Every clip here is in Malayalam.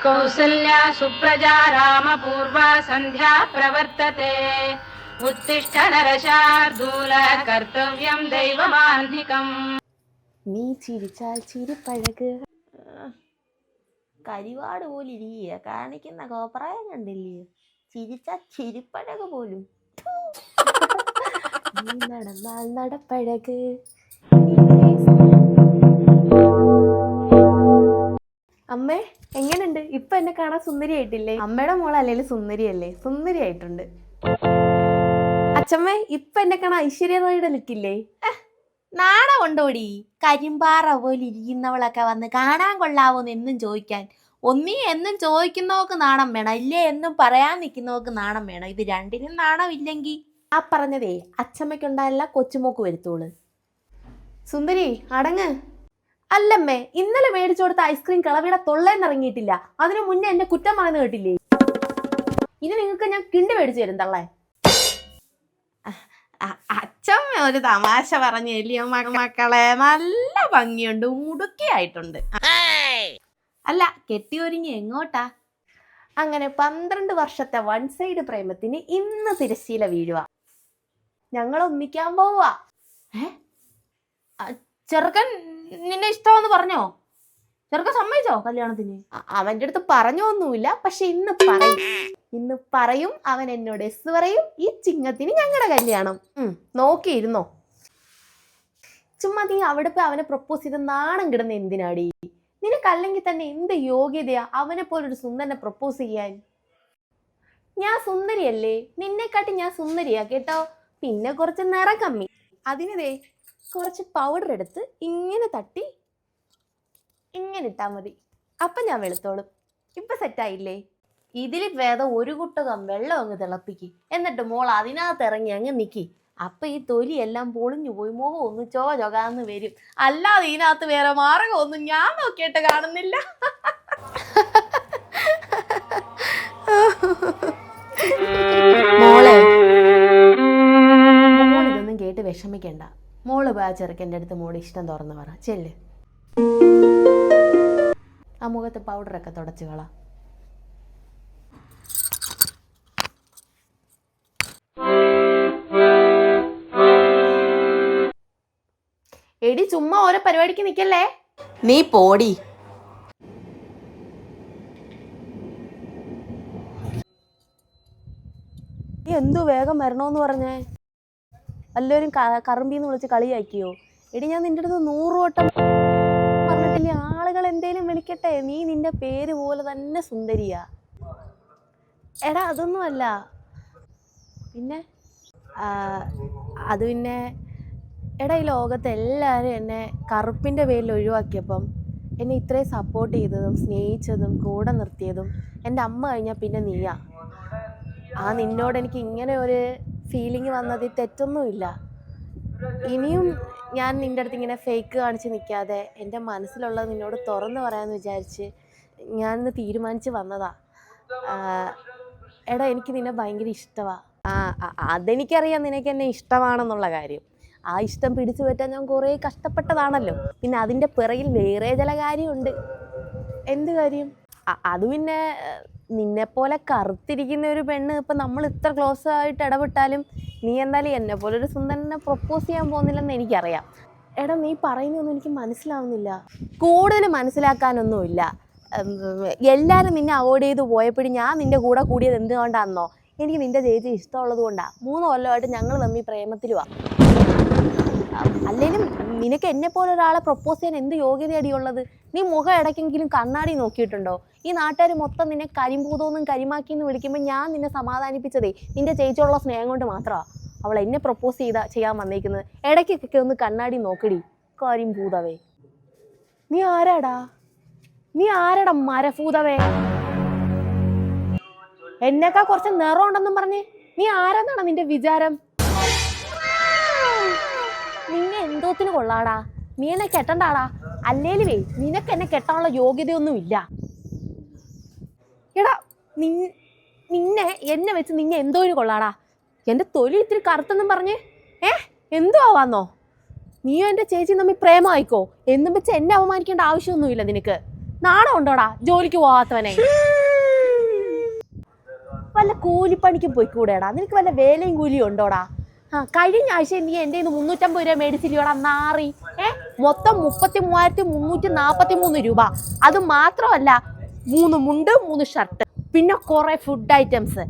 कौसल्या सुप्रजा रामपूर्वा सन्ध्या प्रवर्तते उत्तिष्ठ नरशार्दूल कर्तव्यं दैवमाह्निकम् നീ ചിരിച്ചാൽ ചിരിപ്പഴക് കരിവാട് പോലെ ഇരിക്കുക കാണിക്കുന്ന കോപ്രായം കണ്ടില്ലേ ചിരിച്ചാൽ ചിരിപ്പഴക് പോലും നീ നടന്നാൽ നടപ്പഴക്. അമ്മേ എങ്ങനെയുണ്ട് ഇപ്പൊ എന്നെ കാണാൻ സുന്ദരിയായിട്ടില്ലേ? അമ്മയുടെ മോൾ അല്ലെങ്കിൽ സുന്ദരിയല്ലേ? സുന്ദരിയായിട്ടുണ്ട്. അച്ഛമ്മേ ഇപ്പൊ എന്നെ കാണാൻ ഐശ്വര്യ റായിയുടെ ലുക്കില്ലേ? നാണം കൊണ്ടോടി കരിമ്പാറ പോലെ ഇരിക്കുന്നവളൊക്കെ വന്ന് കാണാൻ കൊള്ളാവോന്ന് എന്നും ചോദിക്കാൻ. ഒന്നീ എന്നും ചോദിക്കുന്നവർക്ക് നാണം വേണം, ഇല്ലേ എന്നും പറയാൻ നിൽക്കുന്നവർക്ക് നാണം വേണം. ഇത് രണ്ടിനും നാണം ഇല്ലെങ്കിൽ ആ പറഞ്ഞതേ അച്ഛമ്മയ്ക്കുണ്ടായില്ല കൊച്ചുമോക്ക് വരുത്തോള്. സുന്ദരി അടങ്ങ്. അല്ലമ്മേ ഇന്നലെ മേടിച്ചു കൊടുത്ത ഐസ്ക്രീം കിളവിയുടെ തൊള്ളേന്നിറങ്ങിയിട്ടില്ല, അതിനു മുന്നേ എന്നെ കുറ്റം പറയുന്നത് കേട്ടില്ലേ? ഇനി നിങ്ങൾക്ക് ഞാൻ കിണ്ടി മേടിച്ചു തരും തള്ളേ. അച്ഛമ്മ ഒരു തമാശ പറഞ്ഞല്ലോ മക്കളെ, നല്ല ഭംഗിയുണ്ട്, മുടുക്കിയായിട്ടുണ്ട്. അല്ല കെട്ടിയൊരുങ്ങി എങ്ങോട്ടാ? അങ്ങനെ 12 വർഷത്തെ വൺ സൈഡ് പ്രേമത്തിന് ഇന്ന് തിരശ്ശീല വീഴുക. ഞങ്ങൾ ഒന്നിക്കാൻ പോവാ. ചെറുക്കൻ നിന്നെ ഇഷ്ടമെന്ന് പറഞ്ഞോ? ചെറുക്കൻ സമ്മതിച്ചോ കല്യാണത്തിന്? അവന്റെ അടുത്ത് പറഞ്ഞൊന്നുമില്ല, പക്ഷെ ഇന്ന് പറയും അവൻ എന്നോട് എസ് പറയും. ഈ ചിങ്ങത്തിന് ഞങ്ങളുടെ കല്യാണം. നോക്കിയിരുന്നോ. ചുമ്മാ നീ അവിടെ പോയി അവനെ പ്രപ്പോസ് ചെയ്ത് നാണം കിടന്ന് എന്തിനാടി? നിനക്കല്ലെങ്കിൽ തന്നെ എന്ത് യോഗ്യതയാ അവനെ പോലൊരു സുന്ദരനെ പ്രപ്പോസ് ചെയ്യാൻ? ഞാൻ സുന്ദരിയല്ലേ? നിന്നെക്കാട്ടി ഞാൻ സുന്ദരിയാ കേട്ടോ. പിന്നെ കുറച്ച് നിറം കമ്മി. അതിനതേ കുറച്ച് പൗഡർ എടുത്ത് ഇങ്ങനെ തട്ടി ഇങ്ങനെ ഇട്ടാ മതി, അപ്പൊ ഞാൻ വെളുത്തോളും. ഇപ്പൊ സെറ്റായില്ലേ? ഇതിൽ ഭേദം ഒരു കുട്ടകം വെള്ളം അങ്ങ് തിളപ്പിക്ക്, എന്നിട്ട് മോൾ അതിനകത്ത് ഇറങ്ങി അങ്ങ് നിക്കി. അപ്പൊ ഈ തൊലി എല്ലാം പൊളിഞ്ഞു പോയി മുഖം ഒന്ന് ചൊകാന്ന് വരും. അല്ലാതെ ഇതിനകത്ത് വേറെ മാർഗമൊന്നും ഞാൻ നോക്കിയിട്ട് കാണുന്നില്ല. മോളെ മോളിതൊന്നും കേട്ട് വിഷമിക്കണ്ട. മോള് പോയി ആ ചെറുക്കൻ്റെ അടുത്ത് മോള് ഇഷ്ടം തുറന്ന് പറ. ചെല്ല്, ആ മുഖത്ത് പൗഡറൊക്കെ തുടച്ചു കള. എടി ചുമ്മാ ഓരോ പരിപാടിക്ക് നിക്കല്ലേ. നീ പോടി. നീ എന്തു വേഗം വരണോന്ന് പറഞ്ഞേ? എല്ലാവരും കറുമ്പീന്ന് വിളിച്ച് കളിയാക്കിയോ? എടി ഞാൻ നിന്റെ അടുത്ത് 100 വട്ടം പറഞ്ഞിട്ടില്ലേ ആളുകൾ എന്തേലും വിളിക്കട്ടെ, നീ നിന്റെ പേര് പോലെ തന്നെ സുന്ദരിയാ. എടാ അതൊന്നുമല്ല. പിന്നെ അത് പിന്നെ എടാ ഈ ലോകത്ത് എല്ലാവരും എന്നെ കറുപ്പിൻ്റെ പേരിൽ ഒഴിവാക്കിയപ്പം എന്നെ ഇത്രയും സപ്പോർട്ട് ചെയ്തതും സ്നേഹിച്ചതും കൂടെ നിർത്തിയതും എൻ്റെ അമ്മ കഴിഞ്ഞാൽ പിന്നെ നീയാ. നിന്നോട് എനിക്ക് ഇങ്ങനെ ഒരു ഫീലിംഗ് വന്നതിൽ തെറ്റൊന്നുമില്ല. ഇനിയും ഞാൻ നിൻ്റെ അടുത്ത് ഇങ്ങനെ ഫേക്ക് കാണിച്ച് നിൽക്കാതെ എൻ്റെ മനസ്സിലുള്ളത് നിന്നോട് തുറന്ന് പറയാമെന്ന് വിചാരിച്ച് ഞാനിന്ന് തീരുമാനിച്ച് വന്നതാ. എടാ എനിക്ക് നിന്നെ ഭയങ്കര ഇഷ്ടമാണ്. അതെനിക്കറിയാം നിനക്ക് എന്നെ ഇഷ്ടമാണെന്നുള്ള കാര്യം. ആ ഇഷ്ടം പിടിച്ചു പറ്റാൻ ഞാൻ കുറേ കഷ്ടപ്പെട്ടതാണല്ലോ. പിന്നെ അതിൻ്റെ പിറകിൽ വേറെ ചില കാര്യമുണ്ട്. എന്ത് കാര്യം? അത് പിന്നെ നിന്നെപ്പോലെ കറുത്തിരിക്കുന്ന ഒരു പെണ്ണ് ഇപ്പം നമ്മൾ ഇത്ര ക്ലോസ് ആയിട്ട് ഇടപെട്ടാലും നീ എന്തായാലും എന്നെ പോലെ ഒരു സുന്ദരനെ പ്രപ്പോസ് ചെയ്യാൻ പോകുന്നില്ലെന്ന് എനിക്കറിയാം. എടാ നീ പറയുന്നതൊന്നും എനിക്ക് മനസ്സിലാവുന്നില്ല. കൂടുതൽ മനസ്സിലാക്കാനൊന്നുമില്ല. എല്ലാവരും നിന്നെ അവോയ്ഡ് ചെയ്ത് പോയപ്പോഴും ഞാൻ നിൻ്റെ കൂടെ കൂടിയത് എന്തുകൊണ്ടാണെന്നോ? എനിക്ക് നിൻ്റെ ചേച്ചി ഇഷ്ടമുള്ളത് കൊണ്ടാണ്. 3 കൊല്ലമായിട്ട് ഞങ്ങൾ തമ്മിൽ പ്രേമത്തിലുമാണ്. അല്ലെങ്കിലും നിനക്ക് എന്നെ പോലെ ഒരാളെ പ്രപ്പോസ് ചെയ്യാൻ എന്ത് യോഗ്യതയടിയുള്ളത്? നീ മുഖം ഇടയ്ക്കെങ്കിലും കണ്ണാടി നോക്കിയിട്ടുണ്ടോ? ഈ നാട്ടുകാർ മൊത്തം നിന്നെ കരിമ്പൂതോന്നും കരിമാക്കിന്ന് വിളിക്കുമ്പോൾ ഞാൻ നിന്നെ സമാധാനിപ്പിച്ചതേ നിന്റെ ചേച്ചിയുള്ള സ്നേഹം കൊണ്ട് മാത്രമാണ്. അവൾ എന്നെ പ്രപ്പോസ് ചെയ്യാൻ വന്നേക്കുന്നത്. ഇടയ്ക്കൊക്കെ ഒന്ന് കണ്ണാടി നോക്കടി കരിമ്പൂതവേ. നീ ആരാടാ മരഭൂതവേ? എന്നേക്കാ കുറച്ച് നിറം ഉണ്ടെന്നും പറഞ്ഞ് നീ ആരെന്നാണ് നിന്റെ വിചാരം? നിന്നെ എന്തോത്തിന് കൊള്ളാടാ? നീ എന്നെ കെട്ടണ്ടാടാ. അല്ലേലുവേ നിനക്ക് എന്നെ കെട്ടാനുള്ള യോഗ്യതയൊന്നും ഇല്ല. എടാ എന്നെ വെച്ച് നിന്നെ എന്തോന് കൊള്ളാടാ? എൻ്റെ തൊലി ഇത്തിരി കറുത്തെന്നും പറഞ്ഞ് എന്തോ ആവാന്നോ? നീയോ എൻ്റെ ചേച്ചി തമ്മിൽ പ്രേമമായിക്കോ. എന്നും വെച്ച് എന്നെ അവമാനിക്കേണ്ട ആവശ്യമൊന്നുമില്ല നിനക്ക്. നാണം ഉണ്ടോടാ ജോലിക്ക് പോകാത്തവനെ? വല്ല കൂലിപ്പണിക്ക് പോയിക്കൂടെടാ? നിനക്ക് വല്ല വേലയും കൂലിയും ഉണ്ടോടാ? കഴിഞ്ഞ ആഴ്ച നീ എൻ്റെ 350 രൂപ മേടിച്ചില്ലയോടാ നാറി? മൊത്തം 33,343 രൂപ. അത് മാത്രമല്ല 3 മുണ്ട് 3 ഷർട്ട് പിന്നെ കുറെ ഫുഡ് ഐറ്റംസ്.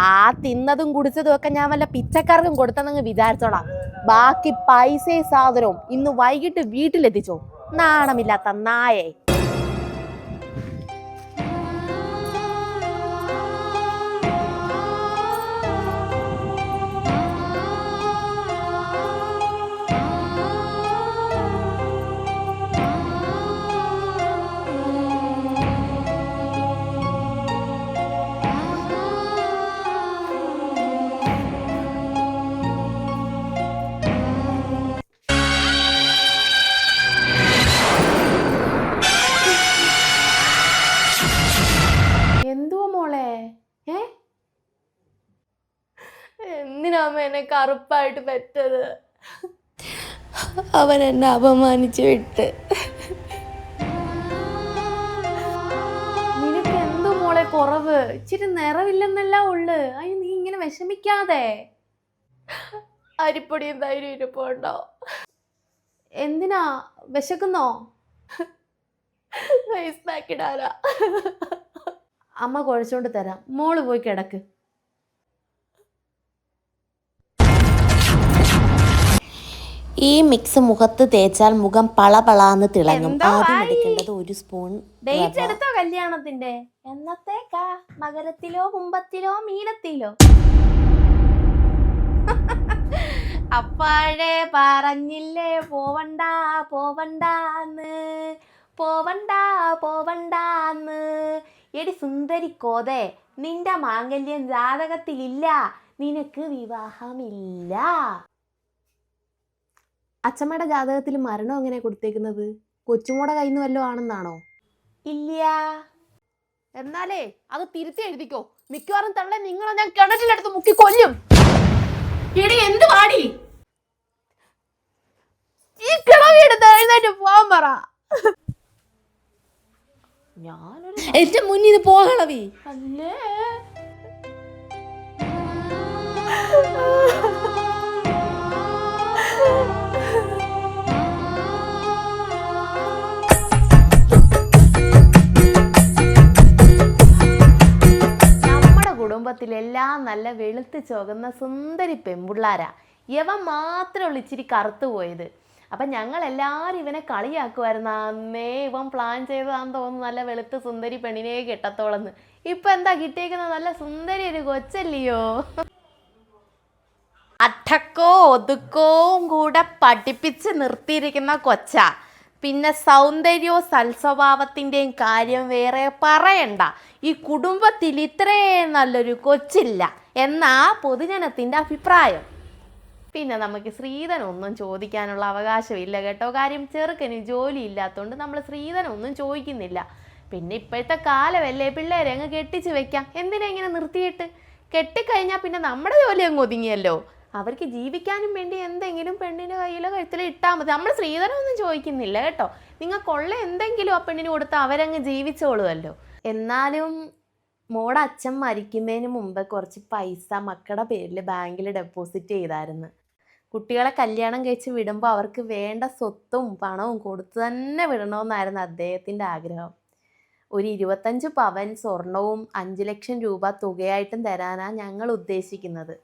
ആ തിന്നതും കുടിച്ചതും ഒക്കെ ഞാൻ വല്ല പിച്ചക്കാർക്കും കൊടുത്തെന്നങ്ങ് വിചാരിച്ചോളാം. ബാക്കി പൈസയും സാധനവും ഇന്ന് വൈകിട്ട് വീട്ടിലെത്തിച്ചോ, നാണമില്ലാത്ത നായേ. എന്തുവാ മോളെ? എന്തിനാമ്മ എന്നെ കറുപ്പായിട്ട് പെറ്റത്? അവൻ എന്നെ അപമാനിച്ചു വിട്ട്. നിനക്ക് എന്തു മോളെ കുറവ്? ഇച്ചിരി നിറവില്ലെന്നല്ല ഉള്ളു. അതിന് നീ ഇങ്ങനെ വിഷമിക്കാതെ. അരിപ്പൊടിയും തൈരും ഇരിപ്പുണ്ടോ? എന്തിനാ വിശക്കുന്നോ? Face pack ഇടാനാ. അമ്മ കുഴച്ചോണ്ട് തരാം, മോള് പോയി കിടക്ക്. ഈ മിക്സ് മുഖത്ത് തേച്ചാൽ മുഖം പളപളാന്ന് തിളങ്ങും. ആദ്യം എടുക്കേണ്ടത് 1 സ്പൂൺ. ഡേറ്റ് എടുത്തോ കല്യാണത്തിന്റെ? എന്നത്തേക്കാ? മകരത്തിലോ കുംഭത്തിലോ മീനത്തിലോ? അപ്പാഴേ പറഞ്ഞില്ലേ പോവണ്ട പോവണ്ടാന്ന്, പോവണ്ട പോവണ്ടാന്ന്. എടി സുന്ദരി കോതെ, നിന്റെ മാംഗല്യം ജാതകത്തിലില്ല, നിനക്ക് വിവാഹമില്ല. അച്ഛമ്മയുടെ ജാതകത്തിൽ മരണം എങ്ങനെ കൊടുത്തേക്കുന്നത്? കൊച്ചുമോടെ കയ്യിൽ നിന്ന് വല്ലതും ആണെന്നാണോ? ഇല്ല. എന്നാലേ അത് തിരുത്തി എഴുതിക്കോ. മിക്കവാറും തള്ളെ നിങ്ങളെ ഞാൻ കിണറ്റിലെടുത്ത് മുക്കി കൊല്ലും. എടി എന്ത് പാടി? ഈ കിളവി എടുത്ത് എഴുന്നേറ്റ് പോവാൻ പറ. ഞാനൊരു എന്റെ മുന്നിൽ നിന്ന് പോകളവി. അല്ലേ കുടുംബത്തിലെല്ലാം നല്ല വെളുത്ത് ചുവന്ന സുന്ദരി പെൺപിള്ളാരാ. ഇവൻ മാത്രമുള്ള ഇച്ചിരി കറുത്തു പോയത്. അപ്പം ഞങ്ങളെല്ലാവരും ഇവനെ കളിയാക്കുമായിരുന്നു. അന്നേ ഇവൻ പ്ലാൻ ചെയ്തതാന്ന് തോന്നുന്നു നല്ല വെളുത്ത് സുന്ദരി പെണ്ണിനെ കെട്ടത്തോളന്ന്. ഇപ്പം എന്താ കിട്ടിയേക്കുന്നത്? നല്ല സുന്ദരി ഒരു കൊച്ചല്ലയോ. അടക്കോ ഒതുക്കവും കൂടെ പഠിപ്പിച്ച് നിർത്തിയിരിക്കുന്ന കൊച്ച. പിന്നെ സൗന്ദര്യവും സൽസ്വഭാവത്തിൻ്റെയും കാര്യം വേറെ പറയണ്ട. ഈ കുടുംബത്തിൽ ഇത്രയും നല്ലൊരു കൊച്ചില്ല എന്നാ പൊതുജനത്തിൻ്റെ അഭിപ്രായം. പിന്നെ നമുക്ക് സ്ത്രീധനമൊന്നും ചോദിക്കാനുള്ള അവകാശമില്ല കേട്ടോ. കാര്യം ചെറുക്കന് ജോലി ഇല്ലാത്തതുകൊണ്ട് നമ്മൾ സ്ത്രീധനമൊന്നും ചോദിക്കുന്നില്ല. പിന്നെ ഇപ്പോഴത്തെ കാലമല്ലേ, പിള്ളേരെ അങ്ങ് കെട്ടിച്ച് വെക്കാം. എന്തിനാ ഇങ്ങനെ നിർത്തിയിട്ട്? കെട്ടിക്കഴിഞ്ഞാൽ പിന്നെ നമ്മുടെ ജോലി അങ്ങ് ഒതുങ്ങിയല്ലോ. അവർക്ക് ജീവിക്കാനും വേണ്ടി എന്തെങ്കിലും പെണ്ണിൻ്റെ കയ്യിലോ കഴുത്തിലോ ഇട്ടാൽ മതി. നമ്മൾ സ്ത്രീധനമൊന്നും ചോദിക്കുന്നില്ല കേട്ടോ. നിങ്ങൾക്കുള്ള എന്തെങ്കിലും ആ പെണ്ണിന് കൊടുത്താൽ അവരങ്ങ് ജീവിച്ചോളുമല്ലോ. എന്നാലും മോടെ അച്ഛൻ മരിക്കുന്നതിന് മുമ്പ് കുറച്ച് പൈസ മക്കളുടെ പേരിൽ ബാങ്കിൽ ഡെപ്പോസിറ്റ് ചെയ്തായിരുന്നു. കുട്ടികളെ കല്യാണം കഴിച്ച് വിടുമ്പോൾ അവർക്ക് വേണ്ട സ്വത്തും പണവും കൊടുത്തു തന്നെ വിടണമെന്നായിരുന്നു അദ്ദേഹത്തിൻ്റെ ആഗ്രഹം. ഒരു 25 പവൻ സ്വർണവും 5 ലക്ഷം രൂപ തുകയായിട്ടും തരാനാണ് ഞങ്ങൾ ഉദ്ദേശിക്കുന്നത്.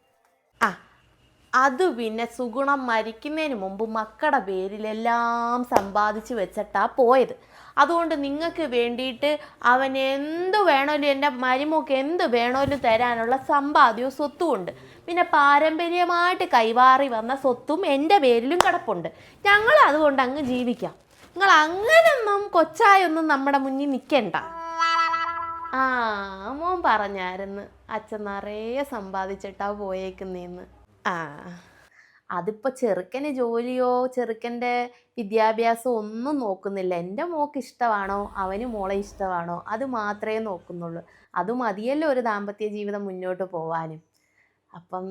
അത് പിന്നെ സുഗുണം മരിക്കുന്നതിന് മുമ്പ് മക്കളുടെ പേരിലെല്ലാം സമ്പാദിച്ചു വെച്ചിട്ടാ പോയത്. അതുകൊണ്ട് നിങ്ങൾക്ക് വേണ്ടിയിട്ട് അവൻ എന്ത് വേണമല്ലോ, എൻ്റെ മരുമോക്ക് എന്ത് വേണമല്ലോ തരാനുള്ള സമ്പാദ്യവും സ്വത്തും ഉണ്ട്. പിന്നെ പാരമ്പര്യമായിട്ട് കൈമാറി വന്ന സ്വത്തും എൻ്റെ പേരിലും കിടപ്പുണ്ട്. ഞങ്ങൾ അതുകൊണ്ട് അങ്ങ് ജീവിക്കാം. നിങ്ങൾ അങ്ങനൊന്നും കൊച്ചായൊന്നും നമ്മുടെ മുന്നിൽ നിൽക്കണ്ട. മോൻ പറഞ്ഞായിരുന്നു അച്ഛൻ നിറയെ സമ്പാദിച്ചിട്ടാ പോയേക്കുന്നേന്ന്. അതിപ്പോൾ ചെറുക്കന് ജോലിയോ ചെറുക്കൻ്റെ വിദ്യാഭ്യാസം ഒന്നും നോക്കുന്നില്ല. എൻ്റെ മോക്ക് ഇഷ്ടമാണോ അവന് മോളെ ഇഷ്ടമാണോ അത് മാത്രമേ നോക്കുന്നുള്ളൂ. അത് മതിയല്ലോ ഒരു ദാമ്പത്യ ജീവിതം മുന്നോട്ട് പോവാനും. അപ്പം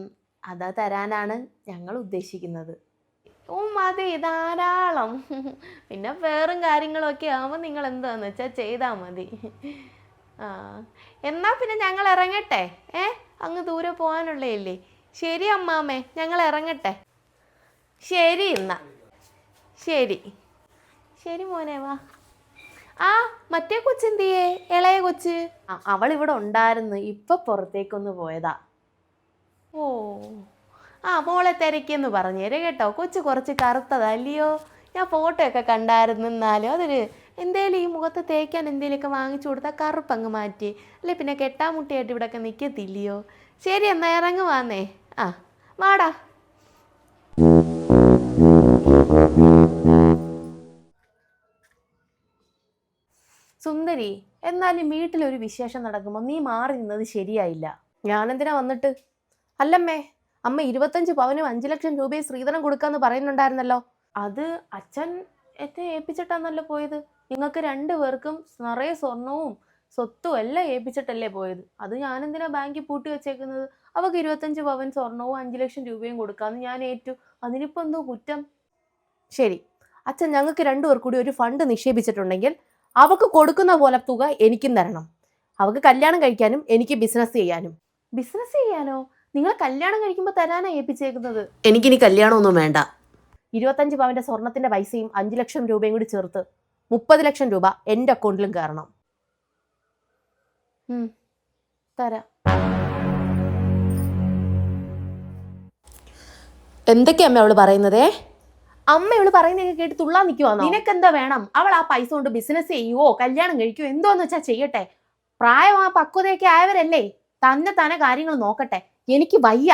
അത് തരാനാണ് ഞങ്ങൾ ഉദ്ദേശിക്കുന്നത്. മതി ധാരാളം. പിന്നെ വേറും കാര്യങ്ങളൊക്കെ ആവുമ്പോൾ നിങ്ങൾ എന്താന്ന് വെച്ചാൽ ചെയ്താൽ മതി. ആ എന്നാ പിന്നെ ഞങ്ങൾ ഇറങ്ങട്ടെ. അങ്ങ് ദൂരെ പോകാനുള്ളതല്ലേ. ശരി അമ്മാമ്മേ, ഞങ്ങൾ ഇറങ്ങട്ടെ. ശരി എന്നാ. ശരി ശരി മോനെ, വാ. ആ മറ്റേ കൊച്ചെന്തിയേ, ഇളയ കൊച്ച്? അവളിവിടെ ഉണ്ടായിരുന്നു, ഇപ്പൊ പുറത്തേക്കൊന്ന് പോയതാ. ഓ മോളെ തിരക്കിയെന്ന് പറഞ്ഞേരെ കേട്ടോ. കൊച്ച് കുറച്ച് കറുത്തതല്ലയോ? ഞാൻ ഫോട്ടോ ഒക്കെ കണ്ടായിരുന്നു. എന്നാലും അതൊരു എന്തേലും ഈ മുഖത്ത് തേക്കാൻ എന്തേലുമൊക്കെ വാങ്ങിച്ചു കൊടുത്താൽ കറുപ്പങ്ങ് മാറ്റി, അല്ലെ പിന്നെ കെട്ടാമുട്ടിയായിട്ട് ഇവിടെയൊക്കെ നിൽക്കത്തില്ലയോ? ശരി എന്നാ ഇറങ്ങുവാന്നേ. വാടാ. സുന്ദരി, എന്നാലും വീട്ടിലൊരു വിശേഷം നടക്കുമ്പോൾ നീ മാറി നിന്നത് ശരിയായില്ല. ഞാനെന്തിനാ വന്നിട്ട്? അല്ലമ്മേ, അമ്മ 25 പവനും 5 ലക്ഷം രൂപയും ശ്രീധരൻ കൊടുക്കാന്ന് പറയുന്നുണ്ടായിരുന്നല്ലോ. അത് അച്ഛൻ എന്നെ ഏൽപ്പിച്ചിട്ടാന്നല്ലോ പോയത്. നിങ്ങൾക്ക് 2 പേർക്കും നിറയെ സ്വർണവും സ്വത്തും എല്ലാം ഏൽപ്പിച്ചിട്ടല്ലേ പോയത്. അത് ഞാനെന്തിനാ ബാങ്കിൽ പൂട്ടി വെച്ചേക്കുന്നത്? അവർക്ക് 25 പവൻ സ്വർണവും 5 ലക്ഷം രൂപയും കൊടുക്കാന്ന് ഞാൻ ഏറ്റു. അതിനിപ്പോൾ എന്തോ കുറ്റം? ശരി, അച്ഛൻ ഞങ്ങൾക്ക് 2 പേർ കൂടി ഒരു ഫണ്ട് നിക്ഷേപിച്ചിട്ടുണ്ടെങ്കിൽ അവർക്ക് കൊടുക്കുന്ന പോലെ തുക എനിക്കും തരണം. അവർക്ക് കല്യാണം കഴിക്കാനും എനിക്ക് ബിസിനസ് ചെയ്യാനും. ബിസിനസ് ചെയ്യാനോ? നിങ്ങൾ കല്യാണം കഴിക്കുമ്പോൾ തരാനാ ഏൽപ്പിച്ചേക്കുന്നത്. എനിക്കിനി കല്യാണമൊന്നും വേണ്ട. 25 പവന്റെ സ്വർണത്തിന്റെ പൈസയും 5 ലക്ഷം രൂപയും കൂടി ചേർത്ത് 30 ലക്ഷം രൂപ എൻ്റെ അക്കൗണ്ടിലും കയറണം. തരാം. എന്തൊക്കെയാ അമ്മ അവള് പറയുന്നതേ? അമ്മ ഇവള് പറയുന്നതൊക്കെ കേട്ട് തുള്ളാൻ നിൽക്കുവാന്നോ? നിനക്കെന്താ വേണം? അവൾ ആ പൈസ കൊണ്ട് ബിസിനസ് ചെയ്യുവോ കല്യാണം കഴിക്കുവോ എന്തോന്ന് വെച്ചാൽ ചെയ്യട്ടെ. പ്രായം ആ പക്വതയൊക്കെ ആയവരല്ലേ, തന്നെ കാര്യങ്ങൾ നോക്കട്ടെ. എനിക്ക് വയ്യ.